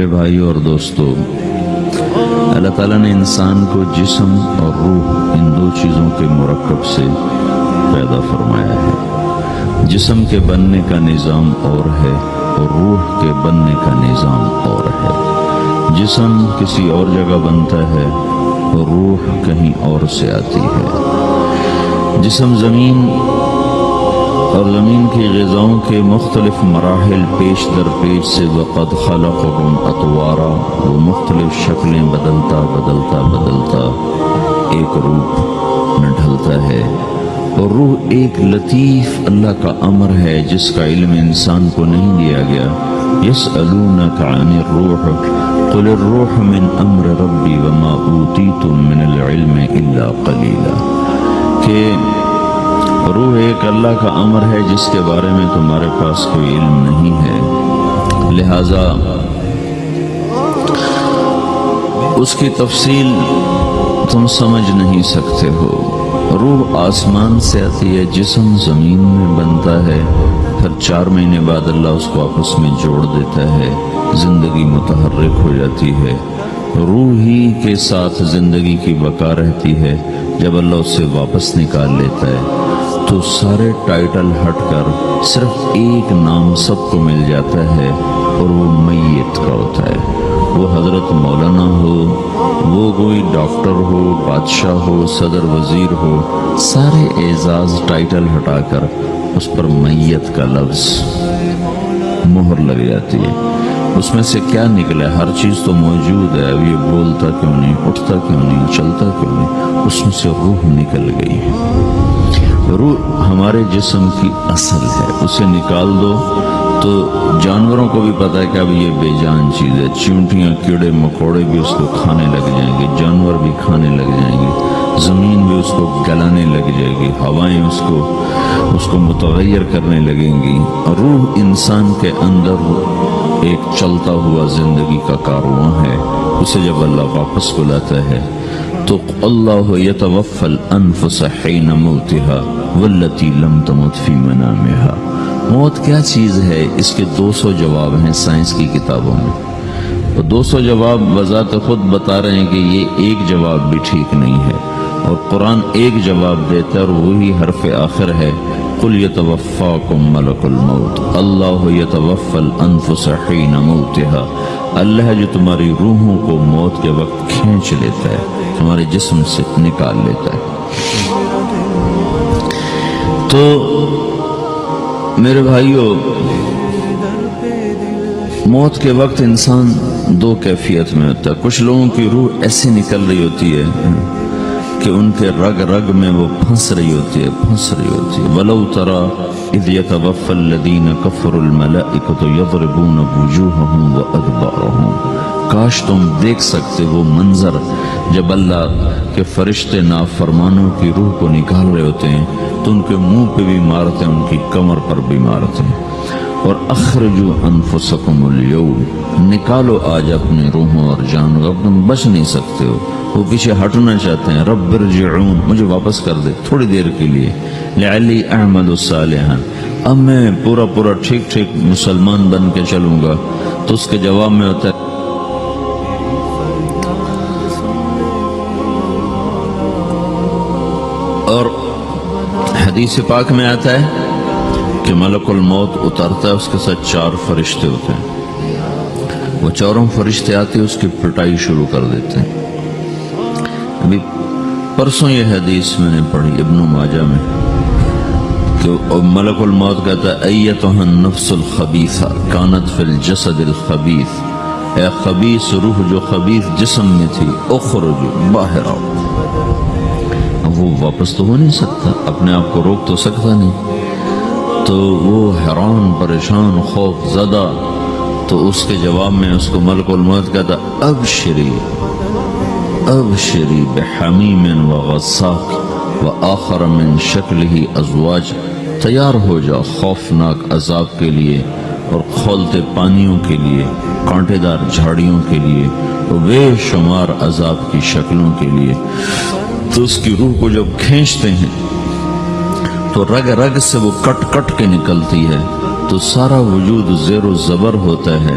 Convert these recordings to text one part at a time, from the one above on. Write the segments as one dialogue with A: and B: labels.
A: میرے بھائیو اور دوستو، اللہ تعالیٰ نے انسان کو جسم اور روح ان دو چیزوں کے مرکب سے پیدا فرمایا ہے۔ جسم کے بننے کا نظام اور ہے اور روح کے بننے کا نظام اور ہے۔ جسم کسی اور جگہ بنتا ہے اور روح کہیں اور سے آتی ہے۔ جسم زمین اور زمین کی غذاؤں کے مختلف مراحل پیش در پیش سے وقد خلقکم اطوارا، وہ مختلف شکلیں بدلتا ایک روپ میں ڈھلتا ہے۔ اور روح ایک لطیف اللہ کا امر ہے جس کا علم انسان کو نہیں دیا گیا۔ یسألونک عن الروح قل الروح من امر ربی وما اوتیتم من العلم الا قلیلا، کہ روح ایک اللہ کا امر ہے جس کے بارے میں تمہارے پاس کوئی علم نہیں ہے، لہذا اس کی تفصیل تم سمجھ نہیں سکتے ہو۔ روح آسمان سے آتی ہے، جسم زمین میں بنتا ہے، پھر 4 مہینے بعد اللہ اس کو آپس میں جوڑ دیتا ہے، زندگی متحرک ہو جاتی ہے۔ روح ہی کے ساتھ زندگی کی بقا رہتی ہے۔ جب اللہ اس سے واپس نکال لیتا ہے تو سارے ٹائٹل ہٹ کر صرف ایک نام سب کو مل جاتا ہے اور وہ میت کا ہوتا ہے۔ وہ حضرت مولانا ہو، وہ کوئی ڈاکٹر ہو، بادشاہ ہو، صدر وزیر ہو، سارے اعزاز ٹائٹل ہٹا کر اس پر میت کا لفظ مہر لگ جاتی ہے۔ اس میں سے کیا نکلا ہے؟ ہر چیز تو موجود ہے، اب یہ بولتا کیوں نہیں، اٹھتا کیوں نہیں، چلتا کیوں نہیں؟ اس میں سے روح نکل گئی ہے۔ روح ہمارے جسم کی اصل ہے، اسے نکال دو تو جانوروں کو بھی پتا ہے کہ اب یہ بے جان چیز ہے۔ چیونٹیاں، کیڑے مکوڑے بھی اس کو کھانے لگ جائیں گے، جانور بھی کھانے لگ جائیں گے، زمین بھی اس کو گلانے لگ جائے گی، ہوائیں اس کو متغیر کرنے لگیں گی۔ روح انسان کے اندر ایک چلتا ہوا زندگی کا کارواں ہے۔ اسے جب اللہ واپس بلاتا ہے تو اللہ یتوفی الانفس حین موتها والتی لم تمت فی منامها۔ موت کیا چیز ہے؟ اس کے 200 جواب ہیں سائنس کی کتابوں میں، اور 200 جواب بذات خود بتا رہے ہیں کہ یہ ایک جواب بھی ٹھیک نہیں ہے، اور قرآن ایک جواب دیتا ہے اور وہی حرف آخر ہے، قل یتوفاکم ملک الموت اللہ یتوفی الانفس حین موتها۔ اللہ ہے جو تمہاری روحوں کو موت کے وقت کھینچ لیتا ہے، تمہارے جسم سے نکال لیتا ہے۔ تو میرے بھائیو، موت کے وقت انسان 2 کیفیت میں ہوتا ہے۔ کچھ لوگوں کی روح ایسے نکل رہی ہوتی ہے کہ ان کے رگ رگ میں وہ پھنس رہی ہوتی ہے۔ وَلَوْ تَرَى اِذْ يَتَوَفَّى الَّذِينَ كَفَرُوا الْمَلَائِكَةُ يَضْرِبُونَ وُجُوهَهُمْ وَأَدْبَارَهُمْ۔ کاش تم دیکھ سکتے وہ منظر جب اللہ کے فرشتے نافرمانوں کی روح کو نکال رہے ہوتے ہیں تو ان کے منہ پہ بھی مارتے ہیں، ان کی کمر پر بھی مارتے ہیں۔ اور اخرجوا انفسکم اليوم، نکالو آج اپنی روحوں اور جانوں، اب تم بچ نہیں سکتے ہو۔ وہ پیچھے ہٹنا چاہتے ہیں، رب ارجعون، مجھے واپس کر دے تھوڑی دیر کے لیے، لعلی اعمل صالحا، اب میں پورا ٹھیک مسلمان بن کے چلوں گا۔ تو اس کے جواب میں ہوتا ہے اور حدیث پاک میں آتا ہے کہ ملک الموت اترتا ہے، اس کے ساتھ 4 فرشتے ہوتے ہیں۔ وہ 4 فرشتے آتے اس کی پٹائی شروع کر دیتے ہیں۔ ابھی پرسوں یہ حدیث میں نے پڑھی ابن ماجہ میں کہ ملک الموت کہتا ہے ایتها النفس الخبیثہ کانت فی الجسد الخبیث، اے خبیث روح جو خبیث جسم میں تھی، اخرج باہر آؤ۔ وہ واپس تو ہو نہیں سکتا، اپنے آپ کو روک تو سکتا نہیں، تو وہ حیران، پریشان، خوف زدہ، تو اس کے جواب میں اس کو ملک الموت کہتا ابشری بحمیم وغساق وآخر من شکلہ ازواج، تیار ہو جا خوفناک عذاب کے لیے اور کھولتے پانیوں کے لیے، کانٹے دار جھاڑیوں کے لیے، اور بے شمار عذاب کی شکلوں کے لیے۔ تو اس کی روح کو جب کھینچتے ہیں تو رگ رگ سے وہ کٹ کے نکلتی ہے، تو سارا وجود زیر و زبر ہوتا ہے،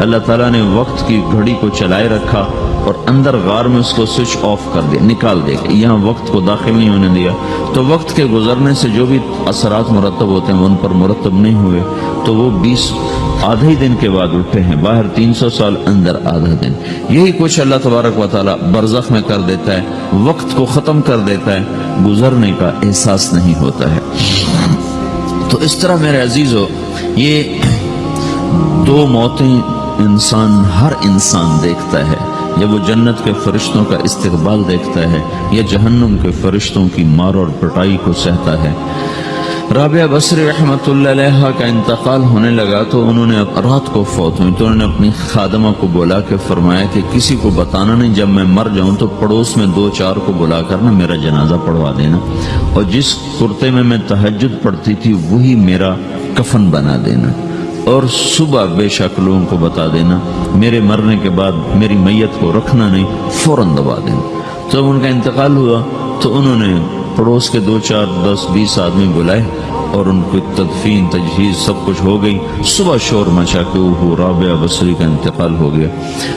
A: اللہ تعالیٰ نے وقت کی گھڑی کو چلائے رکھا اور اندر غار میں اس کو سوئچ آف کر دیا، نکال دیا، یہاں وقت کو داخل نہیں ہونے دیا۔ تو وقت کے گزرنے سے جو بھی اثرات مرتب ہوتے ہیں وہ ان پر مرتب نہیں ہوئے، تو وہ 20 آدھے ہی دن کے بعد اٹھے ہیں، باہر 300 سال، اندر آدھا دن۔ یہی کچھ اللہ تبارک و تعالیٰ برزخ میں کر دیتا ہے، وقت کو ختم کر دیتا ہے، گزرنے کا احساس نہیں ہوتا ہے۔ تو اس طرح میرے عزیزو، یہ دو موتیں ہر انسان دیکھتا ہے، جب وہ جنت کے فرشتوں کا استقبال دیکھتا ہے یا جہنم کے فرشتوں کی مار اور پٹائی کو سہتا ہے۔ رابعہ بصری رحمۃ اللہ علیہ کا انتقال ہونے لگا تو انہوں نے رات کو فوت ہوئی تو انہوں نے اپنی خادمہ کو بلا کے فرمایا کہ کسی کو بتانا نہیں، جب میں مر جاؤں تو پڑوس میں 2-4 کو بلا کر نا میرا جنازہ پڑھوا دینا، اور جس کرتے میں تہجد پڑھتی تھی وہی میرا کفن بنا دینا، اور صبح بے شک لوگوں کو بتا دینا، میرے مرنے کے بعد میری میت کو رکھنا نہیں، فوراً دبا دینا۔ جب ان کا انتقال ہوا تو انہوں نے پڑوس کے 2-4-10-20 آدمی بلائے اور ان کو تدفین تجہیز سب کچھ ہو گئی۔ صبح شور مچا کہ وہ رابعہ بصری کا انتقال ہو گیا۔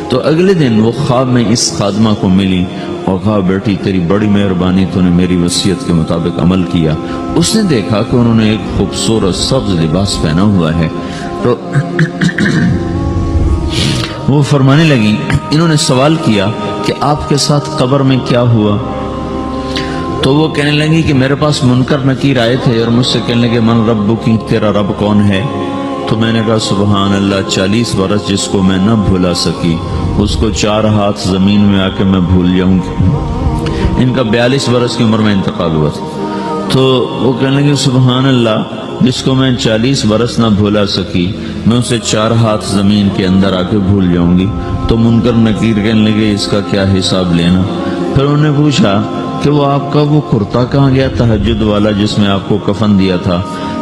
A: تو اگلے دن وہ خواب میں اس خادمہ کو ملی اور کہا، بیٹی تیری بڑی مہربانی، تو نے میری وصیت کے مطابق عمل کیا۔ اس نے دیکھا کہ انہوں نے ایک خوبصورت سبز لباس پہنا ہوا ہے، تو وہ فرمانے لگی، انہوں نے سوال کیا کہ آپ کے ساتھ قبر میں کیا ہوا؟ تو وہ کہنے لگی کہ میرے پاس منکر نکیر آئے تھے اور مجھ سے کہنے لگے من رب کی، تیرا رب کون ہے؟ تو میں نے کہا سبحان اللہ، 40 برس جس کو میں نہ بھولا سکی اس کو 4 ہاتھ زمین میں آ کے میں بھول جاؤں گی۔ ان کا 42 برس کی عمر میں انتقال ہوا تھا۔ تو وہ کہنے لگے سبحان اللہ، جس کو میں 40 برس نہ بھولا سکی میں اسے 4 ہاتھ زمین کے اندر آ کے بھول جاؤں گی۔ تو منکر نکیر کہنے لگے اس کا کیا حساب لینا؟ پھر انہوں نے پوچھا کہ وہ آپ کا وہ کرتا کہاں گیا تہجد والا جس میں آپ کو کفن دیا تھا؟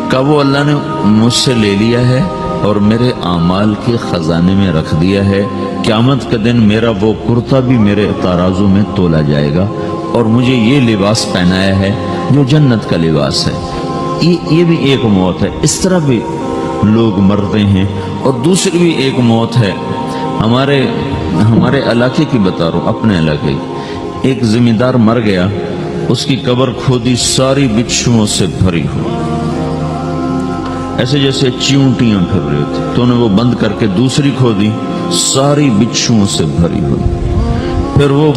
A: کہا وہ اللہ نے مجھ سے لے لیا ہے اور میرے اعمال کے خزانے میں رکھ دیا ہے، قیامت کے دن میرا وہ کرتا بھی میرے ترازو میں تولا جائے گا اور مجھے یہ لباس پہنایا ہے جو جنت کا لباس ہے۔ یہ بھی ایک موت ہے۔ اس طرح بھی لوگ مرتے ہیں۔ اور دوسری بھی ایک موت ہے، ہمارے علاقے کی بتا رہا ہوں، اپنے علاقے کی۔ ایک زمیندار مر گیا، اس کی قبر کھودی، ساری بچھوؤں سے بھری ہوئی، ایسے جیسے چیونٹیاں پھر رہی تھی، تو انہیں وہ بند کر کے دوسری کھودی، ساری بچھوؤں سے بھری ہوئی، پھر وہ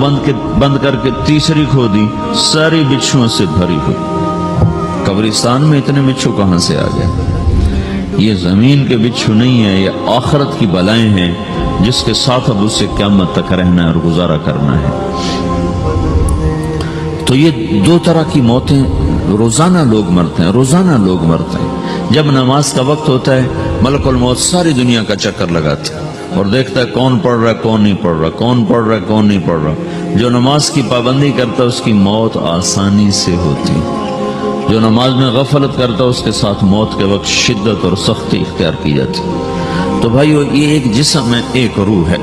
A: بند کر کے تیسری کھودی، ساری بچھوؤں سے بھری ہوئی۔ قبرستان میں اتنے بچھو کہاں سے آ گئے؟ یہ زمین کے بچھو نہیں ہے، یہ آخرت کی بلائیں ہیں جس کے ساتھ اب اسے قیامت تک رہنا ہے اور گزارا کرنا ہے۔ تو یہ 2 طرح کی موتیں روزانہ لوگ مرتے ہیں، روزانہ لوگ مرتے ہیں۔ جب نماز کا وقت ہوتا ہے ملک الموت ساری دنیا کا چکر لگاتا ہے اور دیکھتا ہے کون پڑھ رہا ہے کون نہیں پڑھ رہا، کون پڑھ رہا ہے کون نہیں پڑھ رہا۔ جو نماز کی پابندی کرتا ہے اس کی موت آسانی سے ہوتی، جو نماز میں غفلت کرتا ہے اس کے ساتھ موت کے وقت شدت اور سختی اختیار کی جاتی۔ تو بھائیو، یہ ایک جسم ہے، ایک روح ہے۔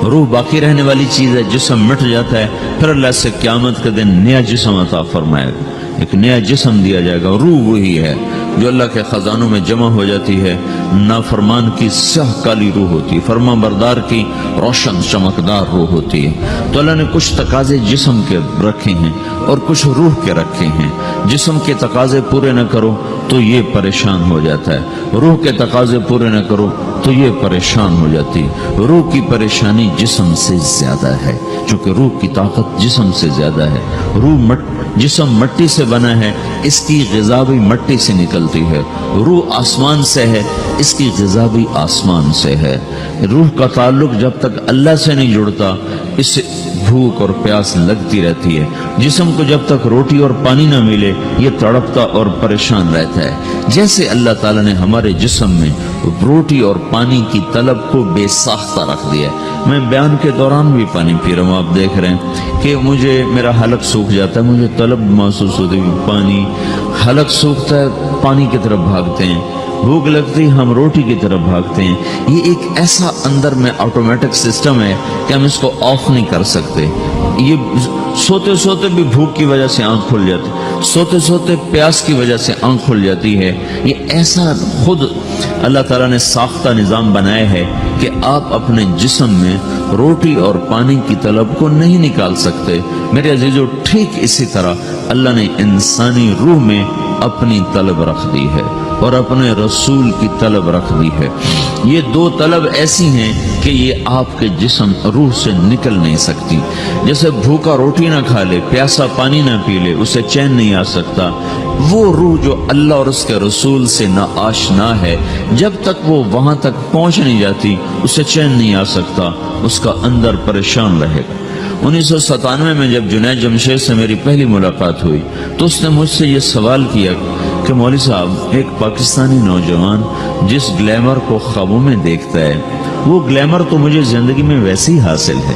A: روح باقی رہنے والی چیز ہے، جسم مٹ جاتا ہے، پھر اللہ سے قیامت کے دن نیا جسم عطا فرمائے گا، ایک نیا جسم دیا جائے گا۔ روح وہی ہے جو اللہ کے خزانوں میں جمع ہو جاتی ہے۔ نافرمان کی سیاہ کالی روح ہوتی ہے، فرما بردار کی روشن چمکدار روح ہوتی ہے۔ تو اللہ نے کچھ تقاضے جسم کے رکھے ہیں اور کچھ روح کے رکھے ہیں۔ جسم کے تقاضے پورے نہ کرو تو یہ پریشان ہو جاتا ہے، روح کے تقاضے پورے نہ کرو تو یہ پریشان ہو جاتی ہے۔ روح کی پریشانی جسم سے زیادہ ہے، چونکہ روح کی طاقت جسم سے زیادہ ہے۔ جسم مٹی سے بنا ہے، اس کی غذا بھی مٹی سے نکلتی ہے۔ روح آسمان سے ہے، اس کی غذا بھی آسمان سے ہے۔ روح کا تعلق جب تک اللہ سے نہیں جڑتا اس سے بھوک اور پیاس لگتی رہتی ہے۔ جسم کو جب تک روٹی اور پانی نہ ملے یہ تڑپتا اور پریشان رہتا ہے۔ جیسے اللہ تعالیٰ نے ہمارے جسم میں روٹی اور پانی کی طلب کو بے ساختہ رکھ دیا ہے۔ میں بیان کے دوران بھی پانی پی رہا ہوں، آپ دیکھ رہے ہیں کہ میرا حلق سوکھ جاتا ہے، مجھے طلب محسوس ہوتی ہے، پانی، حلق سوکھتا ہے پانی کی طرف بھاگتے ہیں، بھوک لگتی ہم روٹی کی طرف بھاگتے ہیں۔ یہ ایک ایسا اندر میں آٹومیٹک سسٹم ہے کہ ہم اس کو آف نہیں کر سکتے۔ یہ سوتے سوتے بھی بھوک کی وجہ سے آنکھ کھل جاتی، سوتے سوتے پیاس کی وجہ سے آنکھ کھل جاتی ہے۔ یہ ایسا خود اللہ تعالیٰ نے ساختہ نظام بنایا ہے کہ آپ اپنے جسم میں روٹی اور پانی کی طلب کو نہیں نکال سکتے۔ میرے عزیزو، ٹھیک اسی طرح اللہ نے انسانی روح میں اپنی طلب رکھ دی ہے اور اپنے رسول کی طلب رکھ دی ہے۔ یہ دو طلب ایسی ہیں کہ یہ آپ کے جسم روح سے نکل نہیں سکتی۔ جیسے بھوکا روٹی نہ کھا لے، پیاسا پانی نہ پی لے، اسے چین نہیں آ سکتا، وہ روح جو اللہ اور اس کے رسول سے نا آشنا ہے، جب تک وہ وہاں تک پہنچ نہیں جاتی اسے چین نہیں آ سکتا، اس کا اندر پریشان رہے گا۔ 1997 میں جب جنید جمشید سے میری پہلی ملاقات ہوئی تو اس نے مجھ سے یہ سوال کیا کہ مولوی صاحب، ایک پاکستانی نوجوان جس گلیمر کو خوابوں میں دیکھتا ہے، وہ گلیمر تو مجھے زندگی میں ویسے ہی حاصل ہے،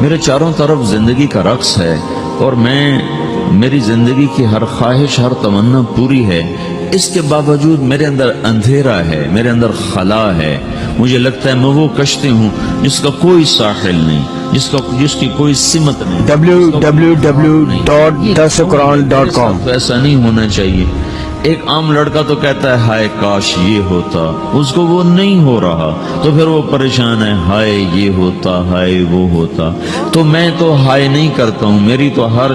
A: میرے چاروں طرف زندگی کا رقص ہے اور میری زندگی کی ہر خواہش، ہر تمنا پوری ہے، اس کے باوجود میرے اندر اندھیرا ہے، میرے اندر خلا ہے، مجھے لگتا ہے میں وہ کشتی ہوں جس کا کوئی ساحل نہیں، جس کی کوئی سمت نہیں۔
B: www.darsulquran.com
A: تو ایسا نہیں ہونا چاہیے۔ ایک عام لڑکا تو کہتا ہے ہائے کاش یہ ہوتا، اس کو وہ نہیں ہو رہا تو پھر وہ پریشان ہے، ہائے یہ ہوتا، ہائے وہ ہوتا۔ تو میں تو ہائے نہیں کرتا ہوں، میری تو ہر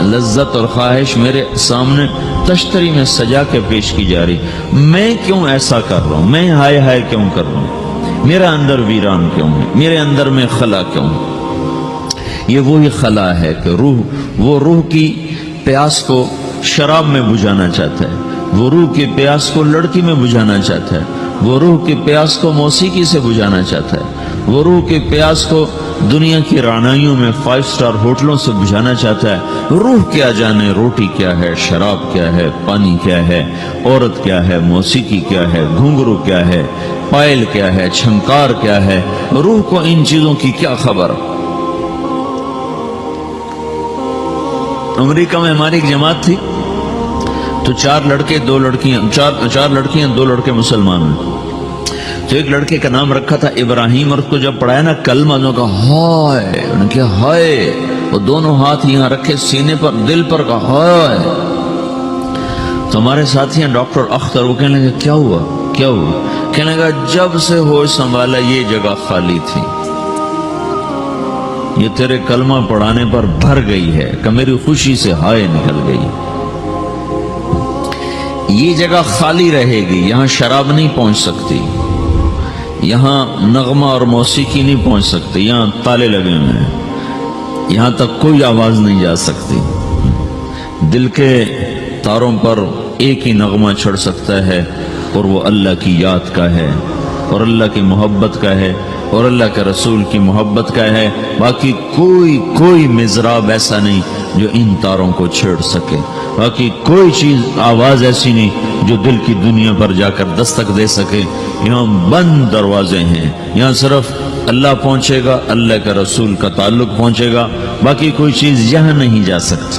A: لذت اور خواہش میرے سامنے تشتری میں سجا کے پیش کی جا رہی۔ میں کیوں ایسا کر رہا ہوں؟ میں ہائے ہائے کیوں کر رہا ہوں؟ میرا اندر ویران کیوں ہے؟ میرے اندر میں خلا کیوں ہے؟ یہ وہی خلا ہے کہ وہ روح کی پیاس کو شراب میں بجھانا چاہتا ہے، وہ روح کی پیاس کو لڑکی میں بجھانا چاہتا ہے، وہ روح کی پیاس کو موسیقی سے بجھانا چاہتا ہے، وہ روح کی پیاس کو دنیا کی رعنائیوں میں 5 اسٹار ہوٹلوں سے بجھانا چاہتا ہے۔ روح کیا جانے روٹی کیا ہے، شراب کیا ہے، پانی کیا ہے، عورت کیا ہے، موسیقی کیا ہے، گھنگرو کیا ہے، پائل کیا ہے، چھنکار کیا ہے، روح کو ان چیزوں کی کیا خبر؟ امریکہ میں ہماری ایک جماعت تھی تو 4 لڑکے 2 لڑکیاں، 4 لڑکیاں 2 لڑکے مسلمان ہیں۔ تو ایک لڑکے کا نام رکھا تھا ابراہیم، اور اس کو جب پڑھایا نا کلمہ، انہوں نے کہا ہائے، انہوں نے کہا ہائے، وہ دونوں ہاتھ یہاں رکھے سینے پر، دل پر، کہا ہائے۔ تو ہمارے ساتھی ہیں ڈاکٹر اختر، وہ کہنے لگے کیا ہوا کیا ہوا؟ کہنے لگا جب سے ہوش سنبھالا یہ جگہ خالی تھی، یہ تیرے کلمہ پڑھانے پر بھر گئی ہے کہ میری خوشی سے ہائے نکل گئی۔ یہ جگہ خالی رہے گی، یہاں شراب نہیں پہنچ سکتی، یہاں نغمہ اور موسیقی نہیں پہنچ سکتی، یہاں تالے لگے ہوئے ہیں، یہاں تک کوئی آواز نہیں جا سکتی۔ دل کے تاروں پر ایک ہی نغمہ چڑھ سکتا ہے اور وہ اللہ کی یاد کا ہے اور اللہ کی محبت کا ہے اور اللہ کے رسول کی محبت کا ہے۔ باقی کوئی مضراب ایسا نہیں جو ان تاروں کو چھیڑ سکے، باقی کوئی چیز، آواز ایسی نہیں جو دل کی دنیا پر جا کر دستک دے سکے۔ یہاں بند دروازے ہیں، یہاں صرف اللہ پہنچے گا، اللہ کے رسول کا تعلق پہنچے گا، باقی کوئی چیز یہاں نہیں جا سکتی۔